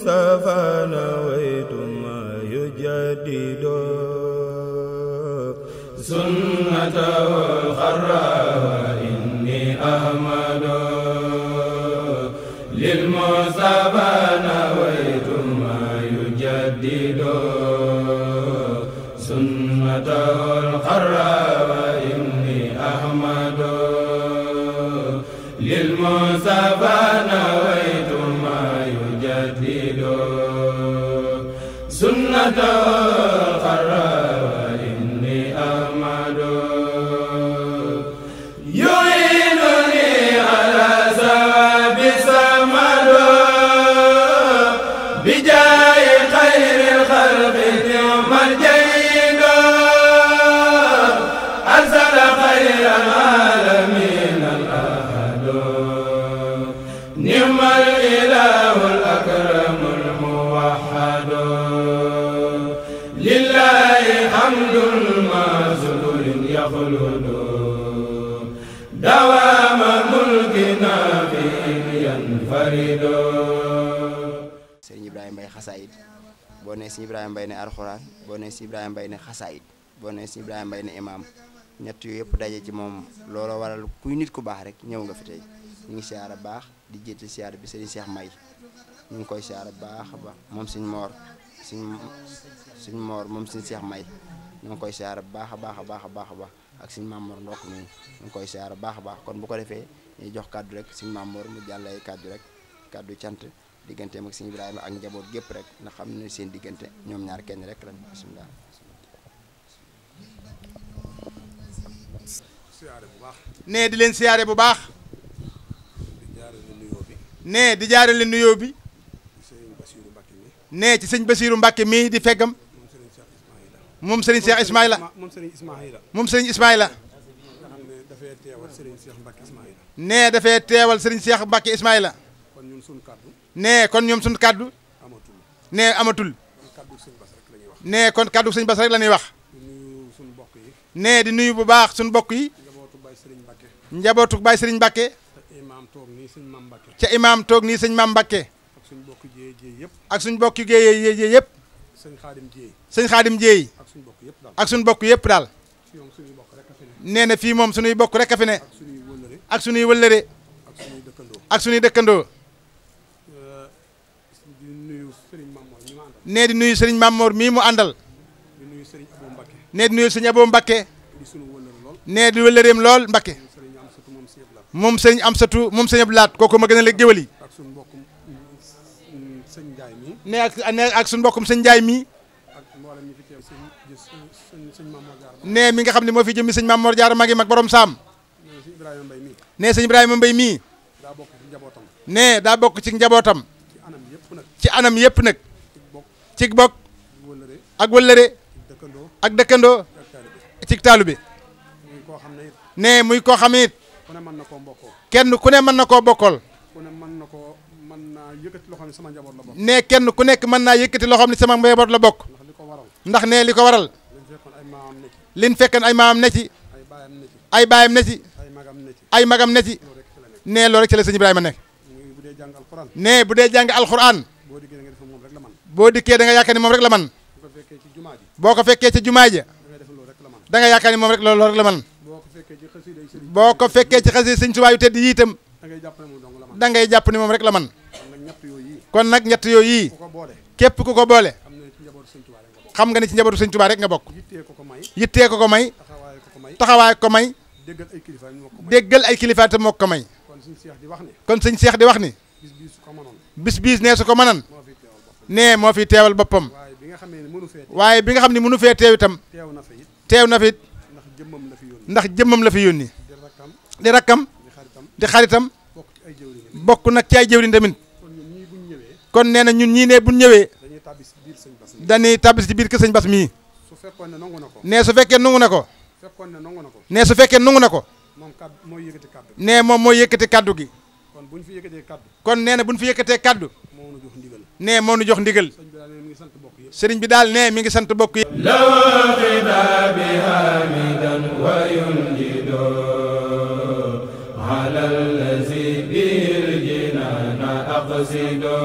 للمصطفى نويت ما يجدد سنته الخرى إني أحمد للمصطفى نويت ما يجدد سنته الخرى إني أحمد للمصطفى نويت ما يجدد سنته الخرى دوام ملكنا فيه ينفرد Sëriñ Ibrahima Mbaye xasaayid boo nee Sëriñ Ibrahima Mbaye ne alxuraan boo nee Sëriñ Ibrahima Mbaye ne xasaayid boo nee Sëriñ Ibrahima Mbaye ne imaam ñett yooyu yëpp daje ci moom looloo waral kuy nit ku baax rek ñëw nga fi tey ñu ngi siyaara baax di jiite siyaara bi Sëriñ Cheikh May ñu ngi koy siyaara baax a baax moom Sëriñ Moor moom Sëriñ Cheikh May ñu ngi koy siyaara baax a baax a baax a baax a baax ak Sëriñ Mamoor ndokk mi ñu ngi koy siyaara baax a baax kon bu ko defee ñuy jox kàddu rek Sëriñ Mamoor mu jàllale kàddu rek kàddu cant digganteem ak Sëriñ Ibrahima ak njaboot gépp rek ndax xam ne seen diggante ñoom ñaar kenn rek la bismillah nee di leen siyaare bu baax nee di jaarale nuyoo bi nee ci sëñ Basiiru Mbàkke mii di feggam moom Sëriñ Cheikh Ismaïla moom Sëriñ Ismaïla nee dafay teewal Sëriñ Cheikh Mbàkke Ismaïla nee kon ñoom suñu kàddu nee amatul nee kon kàddu sëñ Bass rek la ñuy wax nee di nuyu bu baax suñu bokk yi njabootu Baay Sëriñ Mbàkke ca imaam toog nii sëñ Maam Mbàkke ak suñu bokk géey yëpp sëñ Xaadim Jéey ak suñu bokk yëpp daal nee na fii moom suñuy bokk rek a fi ne ak suñuy wëllëre ak suñuy dëkkandoo nee di nuyu sëriñ Mamoor mii mu àndal nee di nuyu sëriñ Abo Mbakke nee di wëllëreem lool Mbakke moom sëriñ Amsatu moom sëriñ Abdu Laat kooku ma gën a la géwal yi nee ak suñu mbokkum sëñ Njaay mii nee mi nga xam ne moo fi jëmmi sëñ Mamoor Jaara magi mag borom saam nee sëñ Ibrahima Mbay mii nee daa bokk ci njabootam ci anam yëpp nag ci bokk ak wëllëre ak dëkkandoo ci taalu bi nee muy koo xam it kenn ku ne mën na koo bokkool nee kenn ku nekk mën naa yëkkati loo xam ne sama njaboot la bokk ndax nee li ko waral liñ fekkan ay maamam ne ci ay baayam ne ci ay magam ne ci nee loolu rek ci la sëñ Ibrahima nekk nee bu dee jàng alxuraan boo dikkee da nga yaakaar ni moom rek la man boo ko fekkee ci jumaa ja da nga yaakaar ni moom rek loolu rek la man boo ko fekkee ci xasida sëñ Tuubaa yu tedd yi itam da ngay jàpp ni moom rek la man kon nag ñett yooyu yi képp ku ko boole xam nga ni ci njabootu sëñ Tuubaa rek nga bokk yittee ko ko may taxawaay ko may déggal ay kilifa te moo ko may kon sëñ Cheikh di wax ni bis nee su ko mënan nee moo fi teewal boppam waaye bi nga xam ne mënu fee teew itam teew na fi ndax jëmmam la fi yónni di rakkam di xaritam bokk nag ci ay jëwriñ tamit kon nee na ñun ñii ne buñ ñëwee dañuy tabbis ci biir kër sëñ Bass mii nee su fekkee nangu na ko nee su fekkee nangu na ko nee moom mooy yëkkati kaddu gi kon nee na buñ fi yëkkatee kaddu nee moo nu jox ndigal sëriñ bi daal nee mi ngi sant bokk yi law xitaabi hamidan wa yunjido ala allazi bil jinana aqsido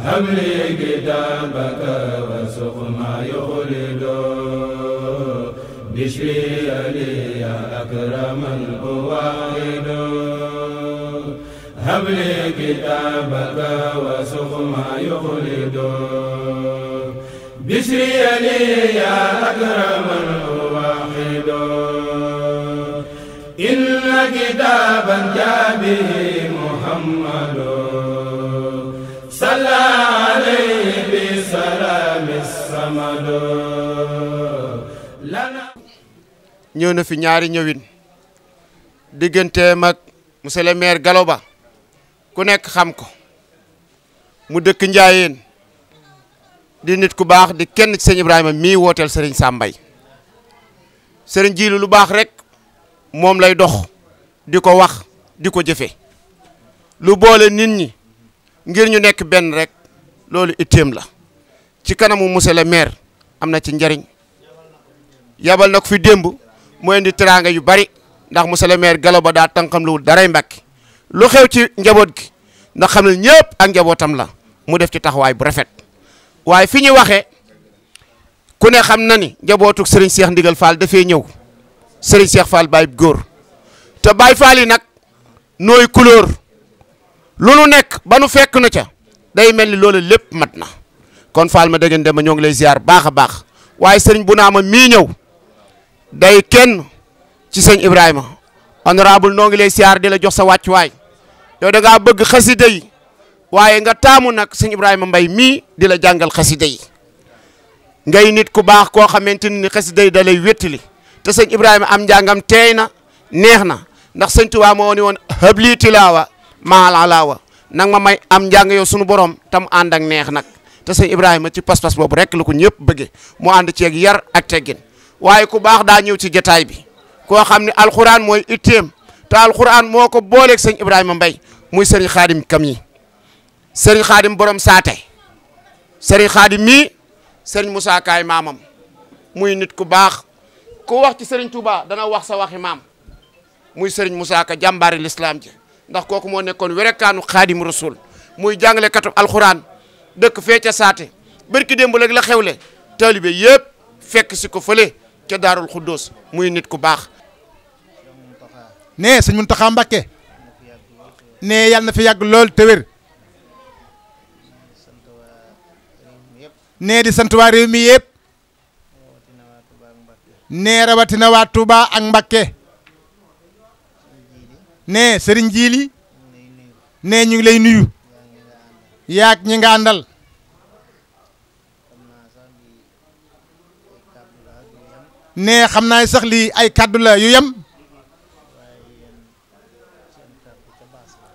هب لي كتابك وسق ما يخلد بشري لي يا أكرم الأواعد هب لي كتابك وسق ما يخلد بشري لي يا أكرم الأواعد إن كتابا جاء به محمد صلى عليه بسلام الصمد لنا ñëw na fi ñaari ñëwin digganteem ak monsieur le maire Gallo Ba ku nekk xam ko mu dëkk Njaayeen di nit ku baax di kenn ci sëñ Ibrahima mii wooteel Serigne Sam Mbaye Serigne Jiilu lu baax rek moom lay dox di ko wax di ko jëfe lu boole nit ñi ngir ñu nekk benn rek loolu itteem la ci kanamu monsieur le maire am na ci njariñ yabal na ko fi démb mu indi teraanga yu bari ndax monsieur le maire Gallo Ba daa tànkam lu daray Mbàkke lu xew ci njaboot gi ndax xam ne ñëpp ak njabootam la mu def ci taxawaay bu rafet waaye fi ñu waxee ku ne xam na ni njabootu Serigne Cheikh Ndigal Fall dafee ñëw Serigne Cheikh Fall Baye góor te Baye Fall yi nag nooy couleur lu nu nekk ba nu fekk na ca day mel ni loolu lépp mat na kon Fall ma dégg ma ñoo ngi lay ziar baax a baax waaye Serigne bu naa ma mii ñëw day kenn ci sëñ Ibrahima honorable noo ngi lay ziar di la jox sa wàccuwaay yow da ngaa bëgg xasida yi waaye nga taamu nag sëñ Ibrahima Mbaye mii di la jàngal xasida yi ngay nit ku baax koo xamante ni xasida yi da lay wéttali te sëñ Ibrahima am njàngam teey na neex na ndax sëñ Tuubaa moo ni woon habli tilaawa maal alaawa nag ma may am njàng yow sunu borom tam ànd ak neex nag te sëñ Ibrahima ci pas-pas boobu rek la ko ñëpp bëgge mu ànd ceeg yar ak teggin waaye ku baax daa ñëw ci jotaay bi koo xam ne alxuraan mooy itteem te alxuraan moo ko booleeg sëñ Ibrahima Mbaye muy sëriñ Xaadim kam yi sëriñ Xaadim borom saate sëriñ Xaadim mii sëriñ Moussa Kaay maamam muy nit ku baax ku wax ci sëriñ Touba dana wax sa waxi maam muy sëriñ Moussa Ka jàmbaari l'islam ji ndax kooku moo nekkoon werekaanu Xaadim Rasul muy jàngale katu alxuraan dëkk fee ca saate barki démb léegi la xewle taalibe yëpp fekk si ko fële ca Daarul Xuddoos muy nit ku baax. nee sëñ Muntaxa Mbàkke nee yàlla na fi yàgg lool te wér nee di sant waa réew mi yëpp nee rawatina waa Touba ak Mbàkke nee sëriñ Jiili nee ñu ngi lay nuyu yaag ñi nga àndal nee xam naa sax lii ay kaddu la yu yem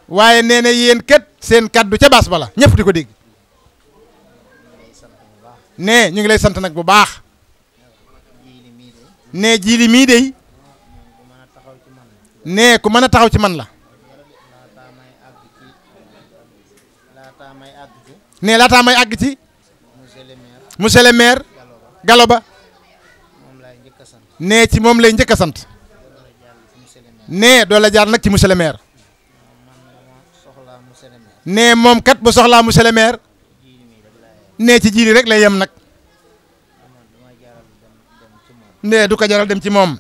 waaye nee na yéen kat seen kaddu ca baas bala ñëpp di ko dégg nee ñu ngi lay sant nag bu baax nee Jiili mii dey nee ku mën a taxaw ci man la nee laataa may àgg ci monsieur le maire Gallo Ba nee ci moom lay njëkk a sant nee doo la jaar nag ci monsieur le maire nee moom kat bu soxlaa monsieur le maire nee ci Jiili rek lay yem nag nee du ko jaral dem ci moom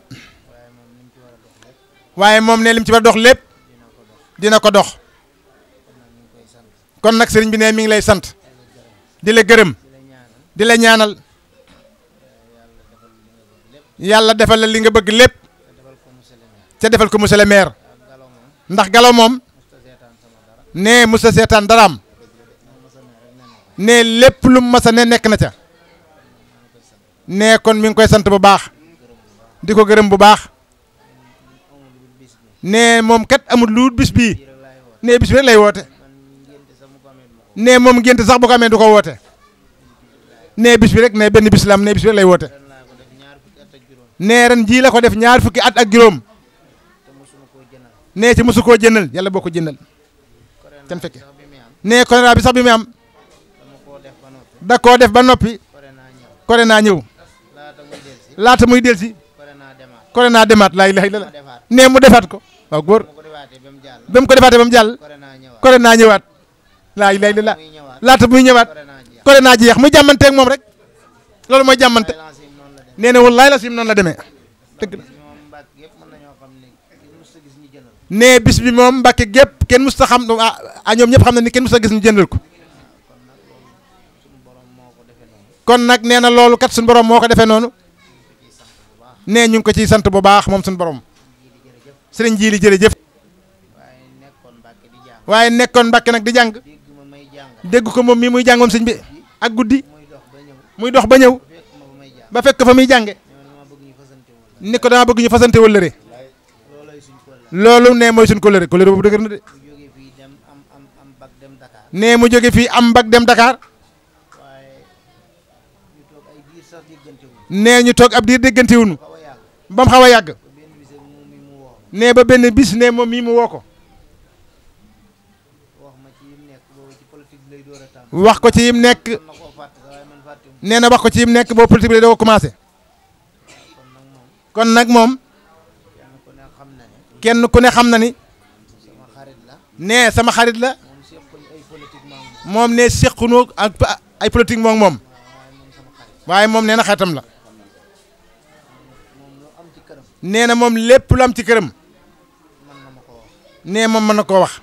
waaye moom ne lim ci war a dox lépp dina ko dox kon nag sëriñ bi ne mi ngi lay sant di la gërëm di la ñaanal yàlla defal la li nga bëgg lépp ca defal ko monsieur le maire ndax Gallo moom nee musa seetaan daraam nee lépp lu masa ne nekk na ca nee kon mi ngi koy sant bu baax di ko gërëm bu baax nee moom kat amul lu bis bii nee bis bi rek lay woote nee moom ngénte sax bu ko amee du ko woote nee bis bi rek nee benn bis la am nee bis bi rek lay woote nee ren jii la ko def ñaar fukki at ak juróom nee ci mosu koo jëndal yàlla boo ko jëndal can fekke nee choléra bi sax bi mu am da koo def ba noppi kore naa ñëw laata muy del si kore naa demaat laa ilaha illallah nee mu defaat ko waaw góor ba mu ko defaatee ba mu jàll kore naa ñëwaat laa ilaha illallah laata muy ñëwaat kore naa jeex muy jàmmanteeg moom rek loolu mooy jàmmante nee na wallaay la sim noonu la demee dëgg la nee bis bi moom Mbàkke gépp kenn mus ta xam ñoom ñëpp xam na ni kenn mus ta gis ñu jëndal ko kon nag nee na loolu kat suñu borom moo ko defee noonu nee ñu ngi ko ciy sant bu baax moom suñu borom sëriñ Jiili jërëjëf waaye nekkoon Mbàkke nag di jàng dégg ko moom mii muy jàngoon sëñ bi ak guddi muy dox ba ñëw ba fekk fa muy jànge ni ko dama bëgg ñu fasante wëllëre loolu ne mooy suñ kóllëre kóllëre boobu dëgër na de ne mu jóge fii am mbag dem Dakar ne ñu toog ab diir déggantewuñu ba mu xaw a yàgg ne ba benn bis ne moom mii mu woo ko wax ko ci yim nekk nee na wax ko ci yim nekk boobu politique bi doo commencé kon nag moom kenn ku ne xam na ni nee sama xarit la moom ne sequnu ak ay politique moom waaye moom nee na xaritam la nee na moom lépp lu am ci këram nee moom mën na koo wax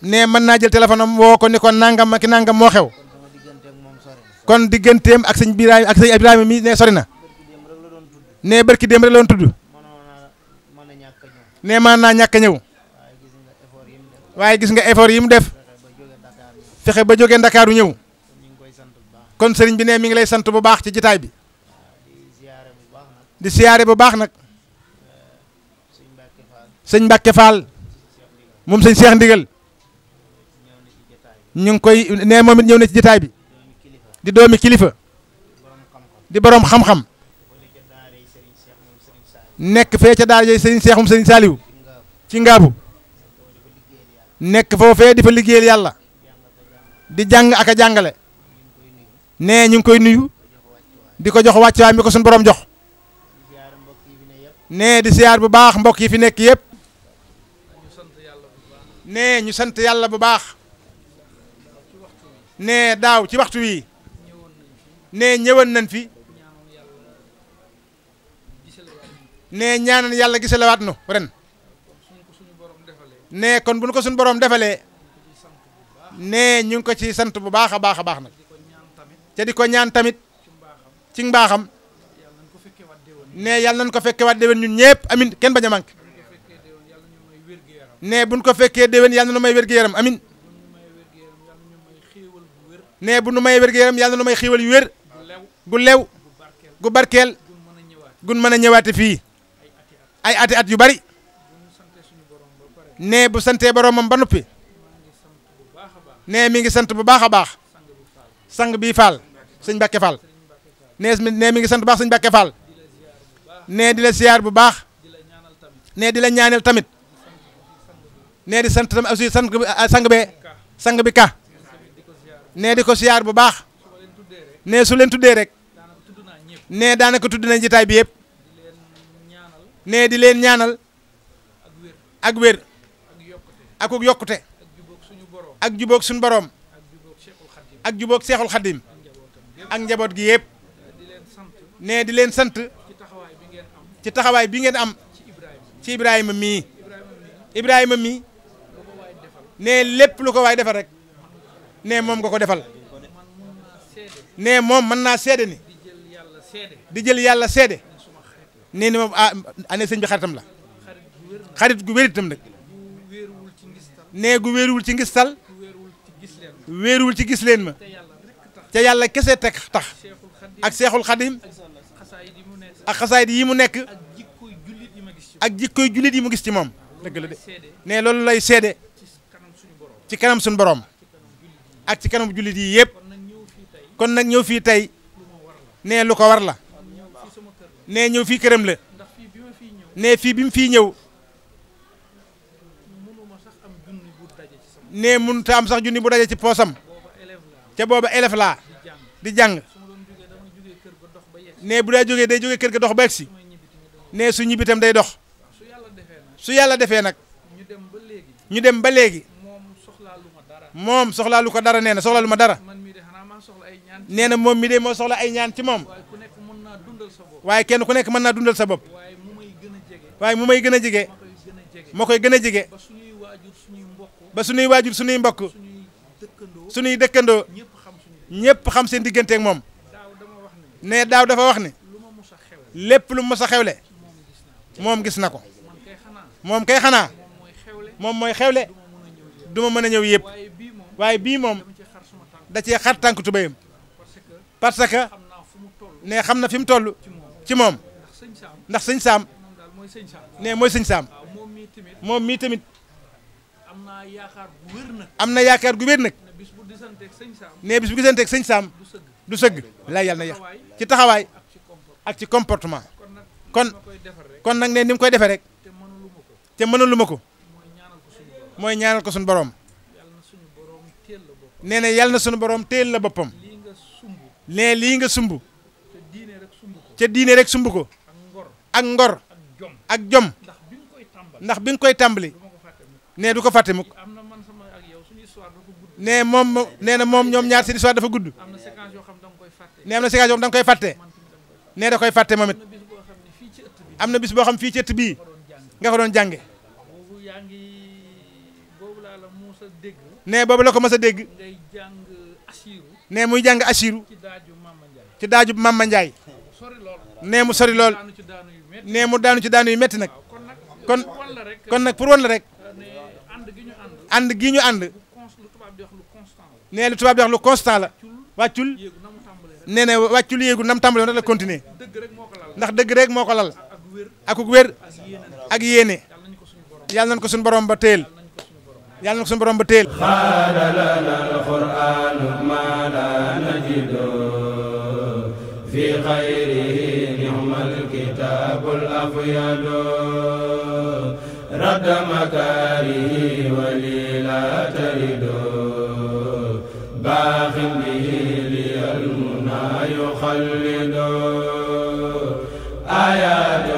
nee mën naa jël téléphone am woo ko ni ko nangam ak nangam moo xew kon digganteem ak sëñ Birahim ak sëñ Ibrahima mi ne sori na nee barki démb rek la doon tudd nee mën naa ñàkk a ñëw waaye gis nga effort yi mu def fexe ba jógee Ndakaaru ñëw kon sëriñ bi ne mi ngi lay sant bu baax ci jitaay bi di siyaare bu baax nag sëñ Mbàkke Fall moom sëñ Cheikh Ndigal ñu ngi koy ne moom it ñëw na ci jitaay bi di doomi kilifa di borom xam-xam nekk fee ca daara sëriñ Cheikh moom sëriñ Saliou ci ngaabu nekk foofee di fa liggéeyal yàlla di jàng ak a jàngale nee ñu ngi koy nuyu di ko jox wàccuwaay mi ko suñu borom jox nee di siyaar bu baax mbokk yi fi nekk yëpp nee ñu sant yàlla bu baax nee daaw ci waxtu wi nee ñëwoon nañ fi nee ñaanal yàlla gisalewaat nu ren nee kon bu nu ko suñu borom defalee nee ñu ngi ko ci sant bu baax a baax a baax nag te di ko ñaan tamit ci mbaaxam nee yàlla nañ ko fekke waat déwén ñun ñëpp amin kenn bañ a manqué nee buñ ko fekkee déwén yàlla na nu may wér-gu-yaram amin nee bu nu may wér-gu-yaram yàlla na nu may xiiwal yu wér gu lew gu barkeel gun mën a ñëwaate fii ay ati at yu bari nee bu santee boromam ba noppi nee mi ngi sant bu baax a baax sang bii Fall sëñ Mbàkke Fall nee mi ngi sant bu baax sëñ Mbàkke Fall nee di la siyaar bu baax nee di la ñaanal tamit nee di sant tamit aussi sang bi ka nee di ko siyaar bu baax nee su leen tuddee rek nee daanaka tudd nañ jitaay bi yëpp nee di leen ñaanal ak wér ak yokkute ak jubóog suñu borom ak jubóog Seexul Xaddim ak njaboot gi yëpp nee di leen sant ci taxawaay bi ngeen am ci Ibrahima mii nee lépp lu ko waay defal rek nee moom nga ko defal nee moom mën naa seede ni di jël yàlla seede nee ni moom ane sëñ bi xaritam la xarit gu wéritam nag nee gu wéeruwul ci ngistal wéeruwul ci gis leen ma te yàlla kese teg tax ak Seexul Xadim ak xasaayid yi mu nekk ak jikkoy jullit yi mu gis ci moom dëgg la de nee loolu lay seede ci kanam suñu borom ak ci kanam jullit yi yëpp kon nag ñëw fii tey nee lu ko war la nee ñëw fii këram la nee fii bi mu fii ñëw nee mënut a am sax junni bu daje ci poosam ca booba élève laa di jàng nee bu daa jógee day jógee kër ga dox ba egsi nee su ñibbitam day dox su yàlla defee nag ñu dem ba léegi moom soxlaalu ko dara nee na soxlaalu ma dara man mii de xanaa maa soxla ay ñaan. nee na moom mi de moo soxla ay ñaan ci moom waaye ku nekk mën naa dundal sa bopp. waaye kenn ku nekk mën naa dundal sa bopp waaye mu may gën a jege. waaye mu may gën a jege ma koy gën a jege. moo koy gën a jege ba suñuy waajur suñuy mbokk. ba suñuy waajur suñuy mbokk suñuy dëkkandoo. suñuy dëkkandoo ñëpp xam suñu. ñëpp xam seen digganteeg moom daaw dama wax ne. ne daaw dafa wax ne lu ma mos a xewle. lépp lu mos a xewle moom gis naa ko. moom gis na ko man kay xanaa. moom kay xanaa moom mooy xewle. moom mooy xewle du ma mën a ñëw yëpp. du ma mën a ñëw yëpp waaye bii waaye bii moom moom. dama ci xar suma tànk. da cee xar tànk tubéyam parce que. parce que xam naa fu mu toll. ne xam na fi mu toll ci moom. ci moom ndax sëñ Saam. ndax sëñ Saam moom daal mooy sëñ Saam. ne mooy sëñ Saam waaw moom mii tamit. moom mii tamit am naa yaakaar bu wér nag. am na yaakaar gu wér nag ne bis bu disanteeg sëñ Saam. ne bis bu gisanteeg sëñ Saam du sëgg. du sëgg laa yàlla na yàq ci taxawaay ak ci comportement. ak ci comportement kon nag. kon ma koy defar rek. kon nag ne ni mu koy defee rek te mënulu ma ko. te mënalu ma ko mooy ñaanal ko suñu borom. mooy ñaanal ko suñu borom yàlla na suñu borom teel la bopp. nee na yàlla na suñu borom téel la boppam lii nga sumb. ne lii nga sumb te diine rek sumb ko. ca diine rek sumb ko ak ngor. ak ngor ak jom. ak jom ndax bi nga koy tàmbal. ndax bi nga koy tàmbali du ma ko fàtte mukk. ne du ko fàtte mukk am na man sama ak yow suñu histoire dafa gudd. ne moom nee na moom ñoom ñaar seen histoire dafa gudd am na séquence yoo xam da nga koy fàtte. ne am na séquence yoo xam da nga koy fàtte man tamit da nga koy fàtte. ne da koy fàtte moom it am na bis boo xam ne fii ci ëtt bi. am na bis boo xam fii ci ëtt bii ma doon jàng. nga ko doon jànge boobu yaa ngi boobu laa la muus a dégg. ne boobu la ko mas a dégg ngay jàng asiru. ne muy jàng asiru ci daaju Mama Ndiaye. ci daaju Mama Ndiaye sori lool. ne mu sori lool daanu ci daanu yu métti. ne mu daanu ci daanu yu metti nag waaw kon nag. kon won la rek. kon nag pour won la rek ne ànd gi ñu ànd. ànd gii ñu ànd lu tubaab di wax lu constant la. ne lu tubaab di wax lu constant la wàccul yéegu na mu tàmbalee rek. nee na wàccul yéegu nam tàmbale rek la continuer dëgg rek moo ko lal. ndax dëgg rek moo ko lal ak wér. akuk wér ak yéene. ak yéene yàlla nañu ko suñu borom. yàlla nañ ko suñu borom ba téel yàlla nañ ko suñu borom ba téel قال لنا القرآن ما لا نجد في خيره نعم الكتاب الأفيد رد مكاره ولي لا ترد باخ به لي المنى يخلد آيات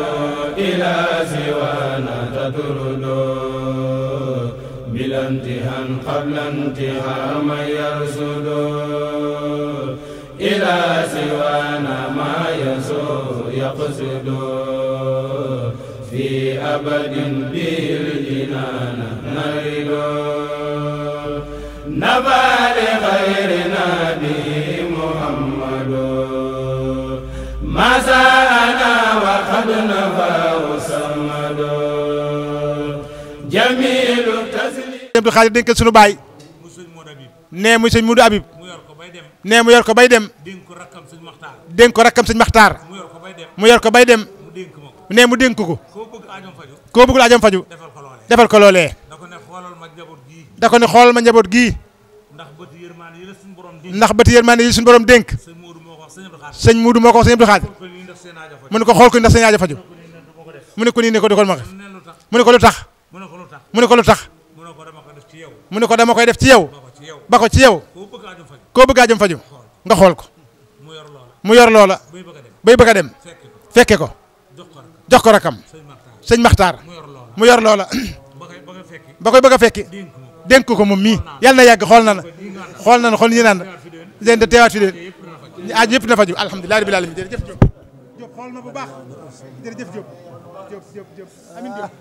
إلى سوانا تطرد بلا امتحان قبل انتهاء من يرصد إلى سوانا ما يسوء يقصد في أبد به الجنان نرد نبى لغيرنا به محمد ما ساءنا وقد نفاه صمد جميل Abdou Khadir dénkal sunu baay nee muy sëñ Mudu Abib nee mu yor ko bay dem dénk ko rakkam sëñ Maxtaar mu yor ko bay dem nee mu dénk ko koo bëggul ajam faju defal ko loolee da ko ne xoolal ma njaboot gii ndax bëti yërmande yi suñu borom dénk sëñ Mudu moo ko wax sëñ Abdou Khadir mu ne ko xool ko ndax sëñ aajo faju mu ne ko nii ne ko defal ma mu ne ko lu tax mu ne ko lu tax mu ne ko dama koy def ci yow ba ko ci yow koo bëgg a jëm faju nga xool ko mu yor loola bay bëgg a dem fekke ko jox ko rakam sëñ Maxtaar mu yor loola ba koy bëgg a fekki dénk ko moom mii yàlla na yàgg xool na xool ñi naan leen de teewaat fi leen aaj yëpp na faju alhamdulilah rabbil alamin jërëjëf Diop xool na bu baax jërëjëf Diop Diop amin Diop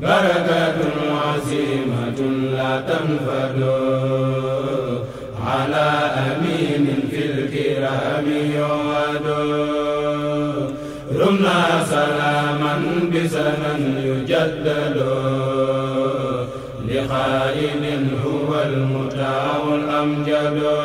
barakatun azimatun la tanfadu ala aminin fil kirami yuwadu rumna salaman bisanan yujaddadu li khainin huwa al muta'ul amjadu